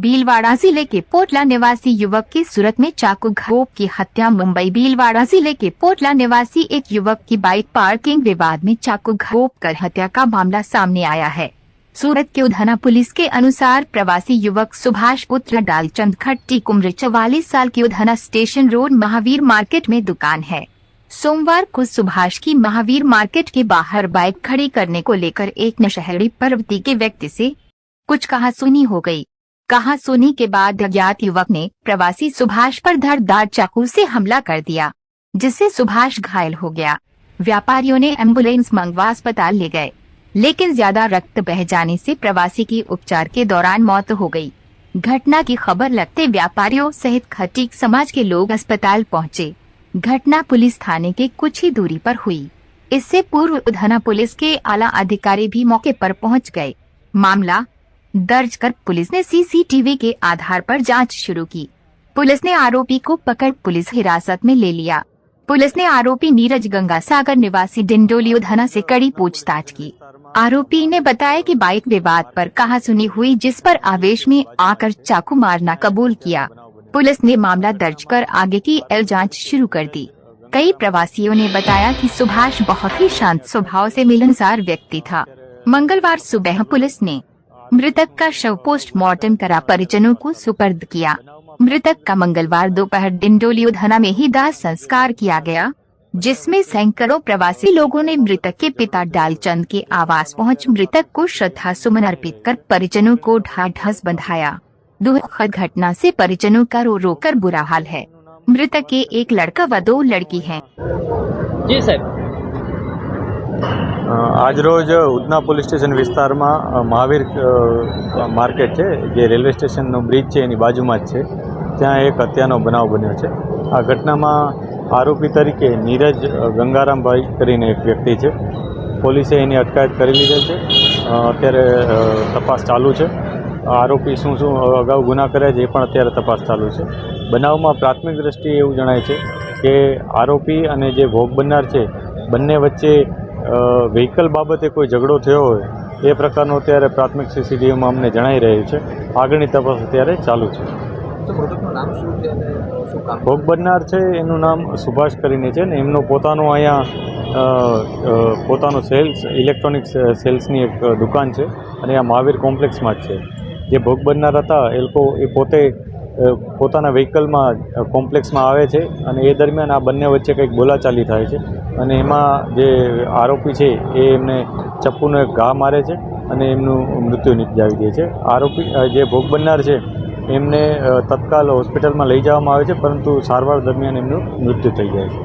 भीलवाड़ा जिले के पोटला निवासी युवक की सूरत में चाकू घोंप की हत्या। मुंबई भीलवाड़ा जिले के पोटला निवासी एक युवक की बाइक पार्किंग विवाद में चाकू घोंप कर हत्या का मामला सामने आया है। सूरत के उधना पुलिस के अनुसार प्रवासी युवक सुभाष पुत्र डालचंद खट्टी उम्र 44 साल की Udhna station road Mahavir market में दुकान है। सोमवार को सुभाष की महावीर मार्केट के बाहर बाइक खड़ी करने को लेकर एक नशहरी प्रवृत्ति के व्यक्ति से कुछ कहासुनी हो गई। कहासुनी के बाद अज्ञात युवक ने प्रवासी सुभाष पर धारदार चाकू से हमला कर दिया, जिससे सुभाष घायल हो गया। व्यापारियों ने एम्बुलेंस मंगवा अस्पताल ले गए, लेकिन ज्यादा रक्त बह जाने से प्रवासी की उपचार के दौरान मौत हो गई। घटना की खबर लगते व्यापारियों सहित खटीक समाज के लोग अस्पताल पहुंचे। घटना पुलिस थाने के कुछ ही दूरी पर हुई। इससे पूर्व उधना पुलिस के आला अधिकारी भी मौके पर पहुंच गए। मामला दर्ज कर पुलिस ने सीसीटीवी के आधार पर जांच शुरू की। पुलिस ने आरोपी को पकड़ पुलिस हिरासत में ले लिया। पुलिस ने आरोपी नीरज गंगासागर निवासी डिंडोली उधना से कड़ी पूछताछ की। आरोपी ने बताया कि बाइक विवाद पर कहासुनी हुई, जिस पर आवेश में आकर चाकू मारना कबूल किया। पुलिस ने मामला दर्ज कर आगे की जांच शुरू कर दी। कई प्रवासियों ने बताया कि सुभाष बहुत ही शांत स्वभाव से मिलनसार व्यक्ति था। मंगलवार सुबह पुलिस ने मृतक का शव पोस्टमार्टम करा परिजनों को सुपर्द किया। मृतक का मंगलवार दोपहर डिंडोली उधना में ही दाह संस्कार किया गया, जिसमें सैकड़ों प्रवासी लोगों ने मृतक के पिता डालचंद के आवास पहुंच मृतक को श्रद्धा सुमन अर्पित कर परिजनों को ढाढस बंधाया। दुखद घटना से परिजनों का रो रो कर बुरा हाल है। मृतक के एक लड़का व 2 लड़की हैं। जी सर, आज रोज उधना पुलिस स्टेशन विस्तार में महावीर मार्केट है, जे रेलवे स्टेशन ब्रिज है एनी बाजुमां ज छे, त्यां एक हत्यानो बनाव बन्यो छे। आ घटना में आरोपी तरीके नीरज गंगाराम भाई करीने एक व्यक्ति है। पोलीसे एनी अटकायत करी लीधेल छे। अत्यारे तपास चालू है। आरोपी शुं अगाऊ गुना कर्या छे ए पण अत्यारे तपास चालू है। बनावमां प्राथमिक दृष्टिए एवुं जणाय छे के आरोपी अने जे भोग बननार छे बंने वच्चे व्हीकल बाबते कोई झगड़ो थयो होय ए प्रकारनो अत्यारे प्राथमिक सीसीटीवी में अमने जणाई रह्युं छे। आगळनी तपास अत्यारे चालू छे। भोग बननार छे एनुं नाम सुभाष करीने छे ने एमनो पोतानो अहींया पोतानो सेल्स इलेक्ट्रॉनिक सेल्सनी एक दुकान छे अने आ महावीर कॉम्प्लेक्समां ज छे। जे भोग बननार हता ए लोको ए पोते પોતાના વ્હીકલમાં કોમ્પ્લેક્સમાં આવે છે અને એ દરમિયાન આ બંને વચ્ચે કંઈક બોલાચાલી થાય છે અને એમાં જે આરોપી છે એ એમને ચપ્પુનો એક ઘા મારે છે અને એમનું મૃત્યુ નિપજાવી દે છે। આરોપી જે ભોગ બનનાર છે એમને તત્કાલ હોસ્પિટલમાં લઈ જવામાં આવે છે, પરંતુ સારવાર દરમિયાન એમનું મૃત્યુ થઈ જાય છે।